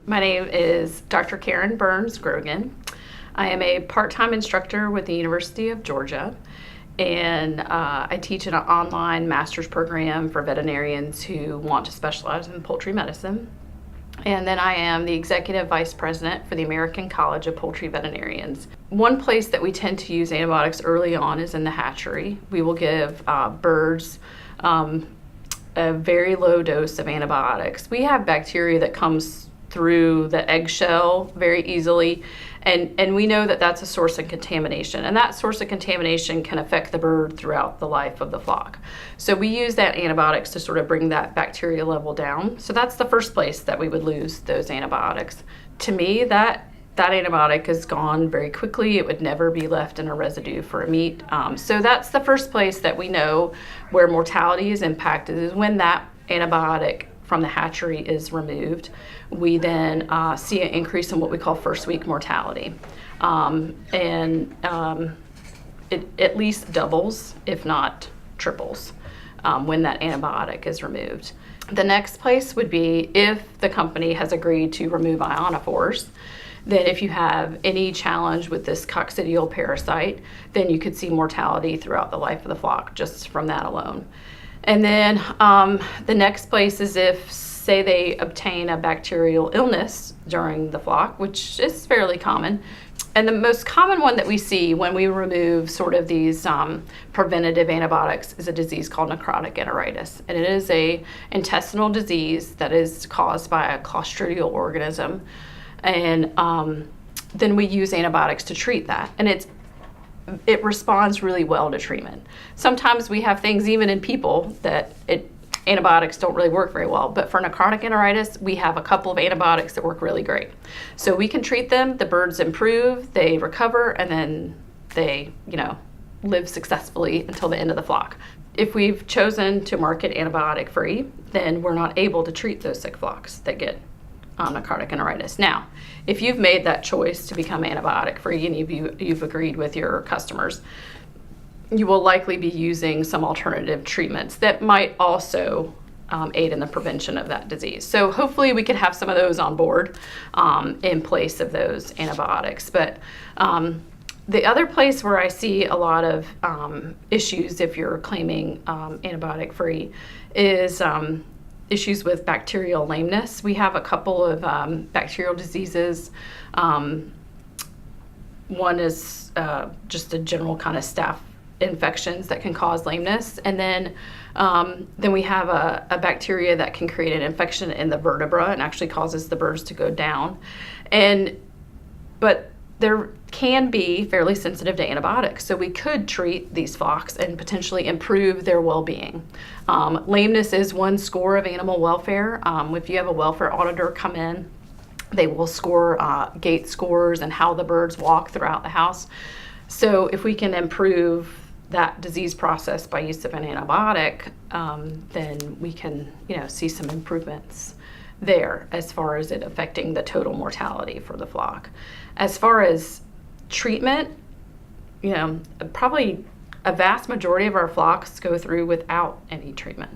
My name is Dr. Karen Burns Grogan. I am a part-time instructor with the University of Georgia, and I teach in an online master's program for veterinarians who want to specialize in poultry medicine. And then I am the executive vice president for the American College of Poultry Veterinarians. One place that we tend to use antibiotics early on is in the hatchery. We will give birds a very low dose of antibiotics. We have bacteria that comes through the eggshell very easily, and we know that that's a source of contamination, and that source of contamination can affect the bird throughout the life of the flock. So we use that antibiotics to sort of bring that bacteria level down. So that's the first place that we would lose those antibiotics. To me, that antibiotic is gone very quickly. It would never be left in a residue for a meat. So that's the first place that we know where mortality is impacted, is when that antibiotic from the hatchery is removed. We then see an increase in what we call first week mortality. It at least doubles, if not triples, when that antibiotic is removed. The next place would be if the company has agreed to remove ionophores. Then if you have any challenge with this coccidial parasite, then you could see mortality throughout the life of the flock just from that alone. And then the next place is if, say, they obtain a bacterial illness during the flock, which is fairly common. And the most common one that we see when we remove sort of these preventative antibiotics is a disease called necrotic enteritis. And it is an intestinal disease that is caused by a clostridial organism. And then we use antibiotics to treat that. And it responds really well to treatment. Sometimes we have things even in people that antibiotics don't really work very well, but for necrotic enteritis, we have a couple of antibiotics that work really great. So we can treat them, the birds improve, they recover, and then they, live successfully until the end of the flock. If we've chosen to market antibiotic free, then we're not able to treat those sick flocks that get necrotic enteritis. Now, if you've made that choice to become antibiotic free and you've agreed with your customers, you will likely be using some alternative treatments that might also aid in the prevention of that disease. So hopefully we can have some of those on board in place of those antibiotics. But the other place where I see a lot of issues if you're claiming antibiotic free is issues with bacterial lameness. We have a couple of bacterial diseases. One is just a general kind of staph infections that can cause lameness. And then we have a bacteria that can create an infection in the vertebra and actually causes the birds to go down. But there can be fairly sensitive to antibiotics. So we could treat these flocks and potentially improve their well-being. Lameness is one score of animal welfare. If you have a welfare auditor come in, they will score gait scores and how the birds walk throughout the house. So if we can improve that disease process by use of an antibiotic, then we can, see some improvements there as far as it affecting the total mortality for the flock. As far as treatment, probably a vast majority of our flocks go through without any treatment.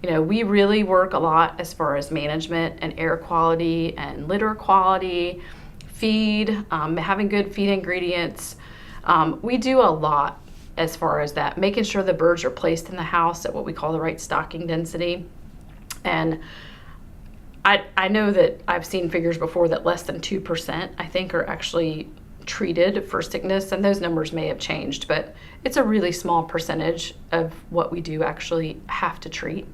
We really work a lot as far as management and air quality and litter quality, feed, having good feed ingredients. We do a lot as far as that, making sure the birds are placed in the house at what we call the right stocking density. And I know that I've seen figures before that less than 2%, I think, are actually treated for sickness, and those numbers may have changed, but it's a really small percentage of what we do actually have to treat.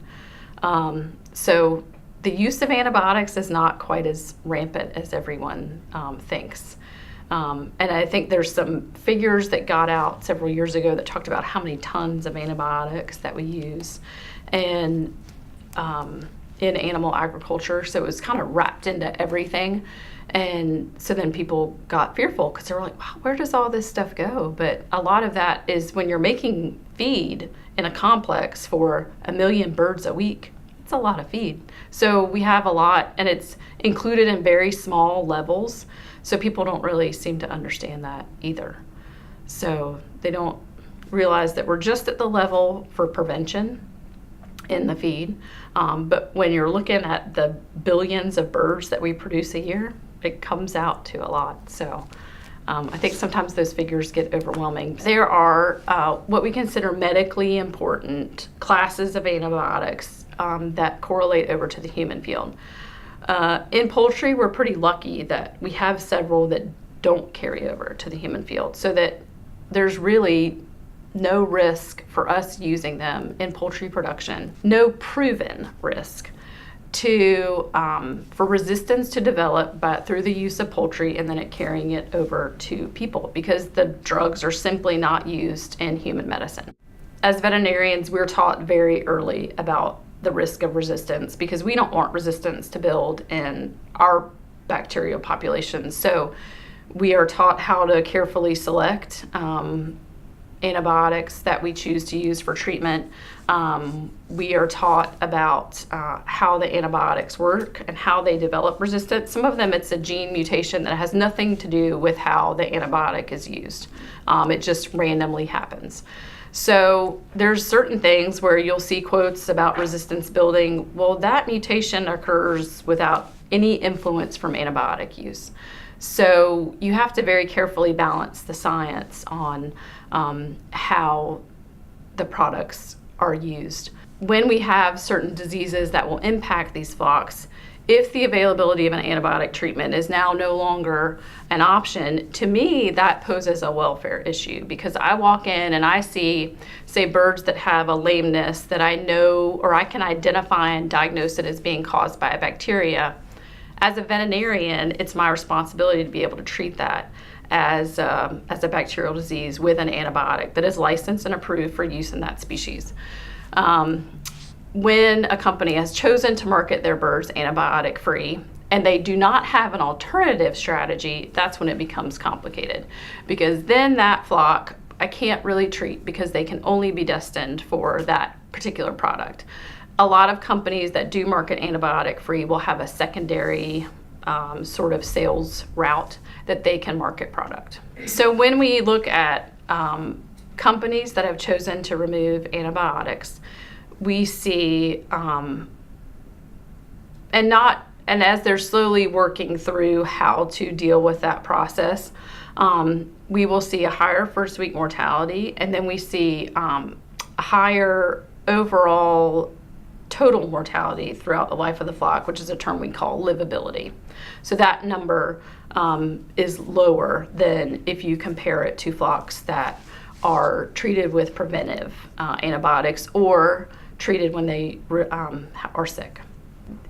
So the use of antibiotics is not quite as rampant as everyone thinks. And I think there's some figures that got out several years ago that talked about how many tons of antibiotics that we use and in animal agriculture. So it was kind of wrapped into everything. And so then people got fearful because they were like, wow, where does all this stuff go? But a lot of that is when you're making feed in a complex for 1 million birds a week, it's a lot of feed. So we have a lot, and it's included in very small levels. So people don't really seem to understand that either. So they don't realize that we're just at the level for prevention. in the feed. But when you're looking at the billions of birds that we produce a year, it comes out to a lot. So I think sometimes those figures get overwhelming. There are what we consider medically important classes of antibiotics that correlate over to the human field. In poultry, we're pretty lucky that we have several that don't carry over to the human field, so that there's really no risk for us using them in poultry production, no proven risk for resistance to develop through the use of poultry and then it carrying it over to people, because the drugs are simply not used in human medicine. As veterinarians, we're taught very early about the risk of resistance, because we don't want resistance to build in our bacterial populations. So we are taught how to carefully select antibiotics that we choose to use for treatment. We are taught about how the antibiotics work and how they develop resistance. Some of them, it's a gene mutation that has nothing to do with how the antibiotic is used. It just randomly happens. So there's certain things where you'll see quotes about resistance building. Well, that mutation occurs without any influence from antibiotic use. So you have to very carefully balance the science on how the products are used. When we have certain diseases that will impact these flocks, if the availability of an antibiotic treatment is now no longer an option, to me, that poses a welfare issue, because I walk in and I see, say, birds that have a lameness that I know, or I can identify and diagnose it as being caused by a bacteria. As a veterinarian, it's my responsibility to be able to treat that as a bacterial disease with an antibiotic that is licensed and approved for use in that species. When a company has chosen to market their birds antibiotic free and they do not have an alternative strategy, that's when it becomes complicated, because then that flock I can't really treat because they can only be destined for that particular product. A lot of companies that do market antibiotic free will have a secondary sort of sales route that they can market product. So when we look at companies that have chosen to remove antibiotics, we see, and as they're slowly working through how to deal with that process, we will see a higher first week mortality, and then we see a higher overall total mortality throughout the life of the flock, which is a term we call livability. So that number is lower than if you compare it to flocks that are treated with preventive antibiotics or treated when they are sick.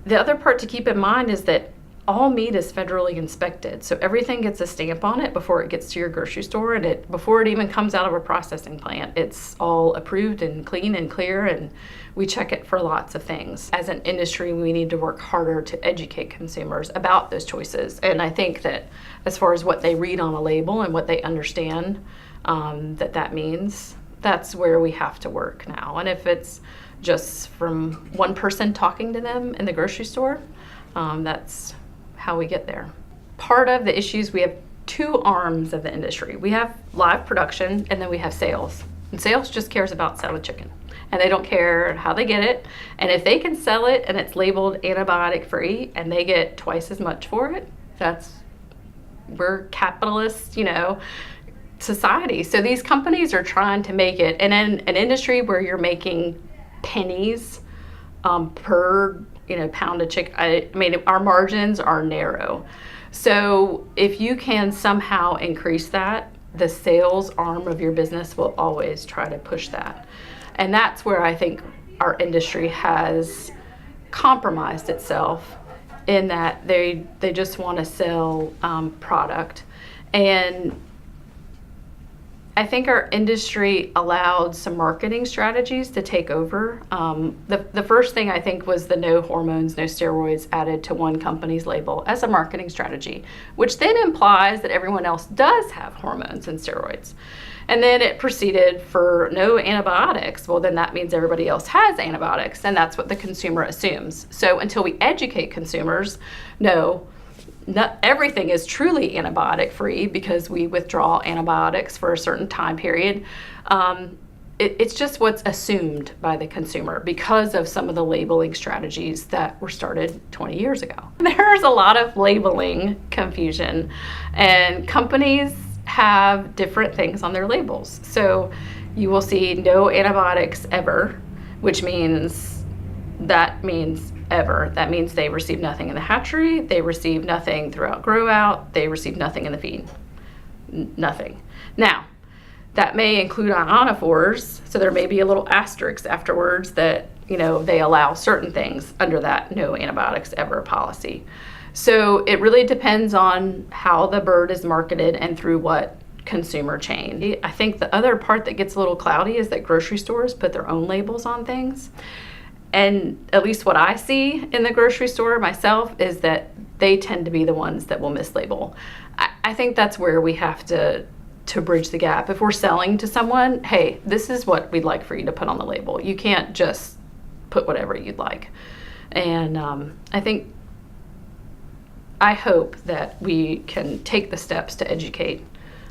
The other part to keep in mind is that all meat is federally inspected, so everything gets a stamp on it before it gets to your grocery store, and before it even comes out of a processing plant, it's all approved and clean and clear, and we check it for lots of things. As an industry, we need to work harder to educate consumers about those choices, and I think that as far as what they read on a label and what they understand that means, that's where we have to work now. And if it's just from one person talking to them in the grocery store, that's how we get there. Part of the issues, we have two arms of the industry. We have live production, and then we have sales. And sales just cares about selling chicken, and they don't care how they get it. And if they can sell it and it's labeled antibiotic free and they get twice as much for it, we're capitalist, society. So these companies are trying to make it, and in an industry where you're making pennies per pound of chicken, I mean, our margins are narrow. So if you can somehow increase that, the sales arm of your business will always try to push that. And that's where I think our industry has compromised itself, in that they just want to sell product. And I think our industry allowed some marketing strategies to take over. The first thing I think was the no hormones, no steroids added to one company's label as a marketing strategy, which then implies that everyone else does have hormones and steroids. And then it proceeded for no antibiotics. Well, then that means everybody else has antibiotics, and that's what the consumer assumes. So until we educate consumers, no, not everything is truly antibiotic free, because we withdraw antibiotics for a certain time period. it's just what's assumed by the consumer because of some of the labeling strategies that were started 20 years ago. There's a lot of labeling confusion, and companies have different things on their labels. So you will see no antibiotics ever, which means ever. That means they receive nothing in the hatchery, they receive nothing throughout grow out, they receive nothing in the feed. Nothing. Now, that may include ionophores, so there may be a little asterisk afterwards that, they allow certain things under that no antibiotics ever policy. So it really depends on how the bird is marketed and through what consumer chain. I think the other part that gets a little cloudy is that grocery stores put their own labels on things. And at least what I see in the grocery store myself is that they tend to be the ones that will mislabel. I think that's where we have to bridge the gap. If we're selling to someone, hey, this is what we'd like for you to put on the label. You can't just put whatever you'd like. And I hope that we can take the steps to educate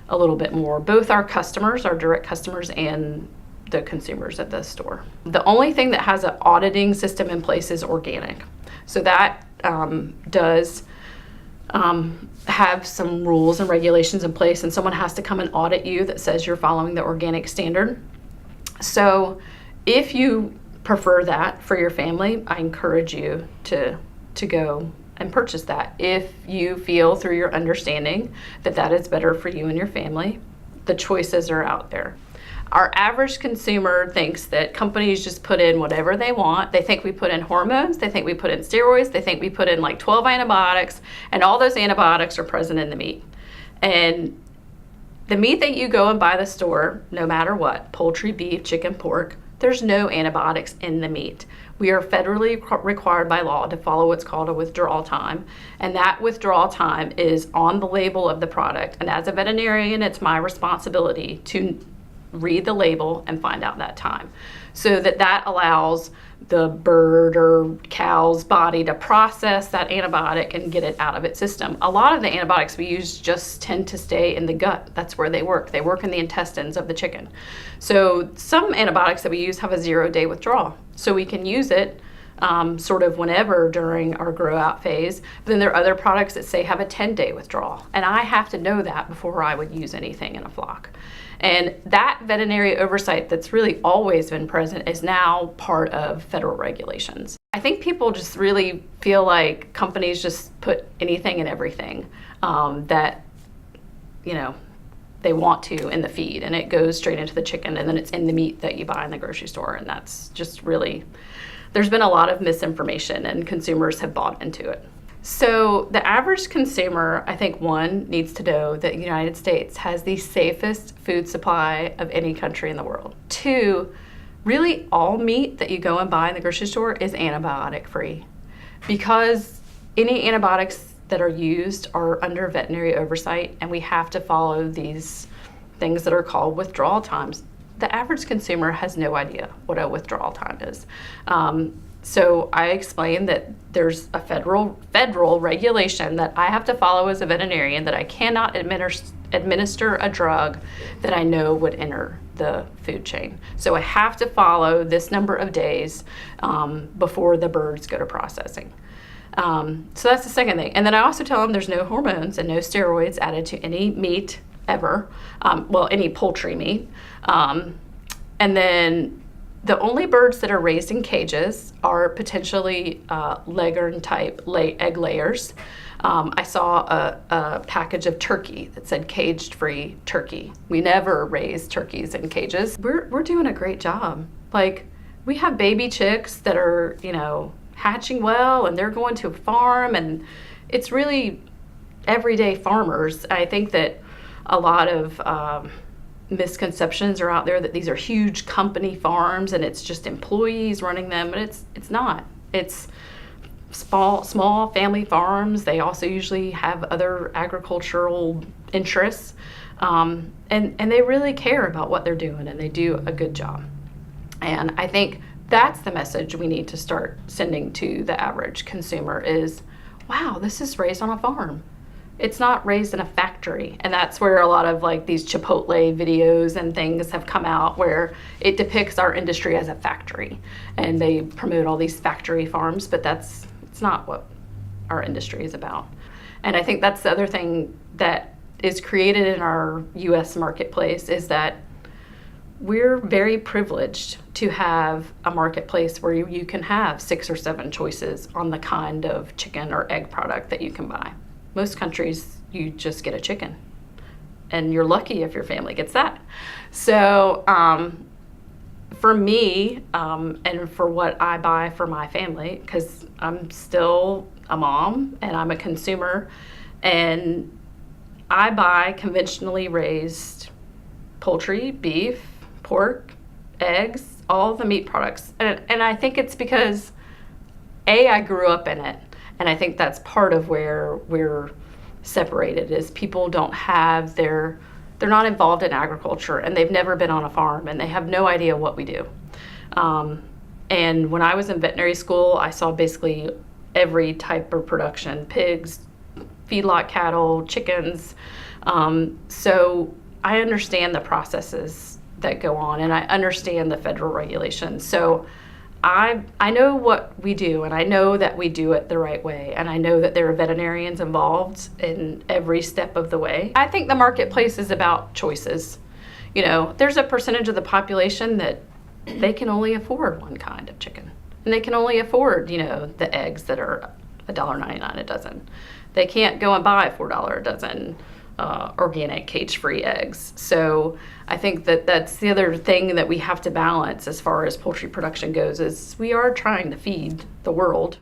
a little bit more, both our customers, our direct customers, and the consumers at the store. The only thing that has an auditing system in place is organic. So that does have some rules and regulations in place, and someone has to come and audit you that says you're following the organic standard. So if you prefer that for your family, I encourage you to go and purchase that. If you feel through your understanding that that is better for you and your family, the choices are out there. Our average consumer thinks that companies just put in whatever they want. They think we put in hormones, they think we put in steroids, they think we put in like 12 antibiotics, and all those antibiotics are present in the meat. And the meat that you go and buy at the store, no matter what, poultry, beef, chicken, pork, there's no antibiotics in the meat. We are federally required by law to follow what's called a withdrawal time, and that withdrawal time is on the label of the product. And as a veterinarian, it's my responsibility to read the label and find out that time, so that allows the bird or cow's body to process that antibiotic and get it out of its system. A lot of the antibiotics we use just tend to stay in the gut. That's where they work. They work in the intestines of the chicken. So some antibiotics that we use have a 0-day withdrawal. So we can use it sort of whenever during our grow out phase. But then there are other products that say have a 10-day withdrawal. And I have to know that before I would use anything in a flock. And that veterinary oversight that's really always been present is now part of federal regulations. I think people just really feel like companies just put anything and everything that, they want to in the feed, and it goes straight into the chicken, and then it's in the meat that you buy in the grocery store. And that's just really, there's been a lot of misinformation, and consumers have bought into it. So the average consumer, I think, one, needs to know that the United States has the safest food supply of any country in the world. Two, really all meat that you go and buy in the grocery store is antibiotic free, because any antibiotics that are used are under veterinary oversight, and we have to follow these things that are called withdrawal times. The average consumer has no idea what a withdrawal time is. So I explained that there's a federal regulation that I have to follow as a veterinarian, that I cannot administer a drug that I know would enter the food chain. So I have to follow this number of days before the birds go to processing. So that's the second thing. And then I also tell them there's no hormones and no steroids added to any meat ever, any poultry meat. And then the only birds that are raised in cages are potentially leghorn type egg layers. I saw a package of turkey that said caged-free turkey. We never raise turkeys in cages. We're doing a great job. Like, we have baby chicks that are, hatching well, and they're going to a farm, and it's really everyday farmers. I think that a lot of misconceptions are out there that these are huge company farms and it's just employees running them, but it's not. It's small family farms. They also usually have other agricultural interests, and they really care about what they're doing, and they do a good job. And I think that's the message we need to start sending to the average consumer is, wow, this is raised on a farm. it's not raised in a factory. And that's where a lot of like these Chipotle videos and things have come out, where it depicts our industry as a factory and they promote all these factory farms, but it's not what our industry is about. And I think that's the other thing that is created in our US marketplace, is that we're very privileged to have a marketplace where you can have 6 or 7 choices on the kind of chicken or egg product that you can buy. Most countries, you just get a chicken, and you're lucky if your family gets that. So for me, and for what I buy for my family, because I'm still a mom and I'm a consumer, and I buy conventionally raised poultry, beef, pork, eggs, all the meat products. And I think it's because, I grew up in it. And I think that's part of where we're separated, is people don't have they're not involved in agriculture, and they've never been on a farm, and they have no idea what we do. And when I was in veterinary school, I saw basically every type of production: pigs, feedlot cattle, chickens. So I understand the processes that go on, and I understand the federal regulations. So I know what we do, and I know that we do it the right way, and I know that there are veterinarians involved in every step of the way. I think the marketplace is about choices. You know, there's a percentage of the population that they can only afford one kind of chicken, and they can only afford, the eggs that are $1.99 a dozen. They can't go and buy $4 a dozen organic cage-free eggs. So I think that that's the other thing that we have to balance as far as poultry production goes, is we are trying to feed the world.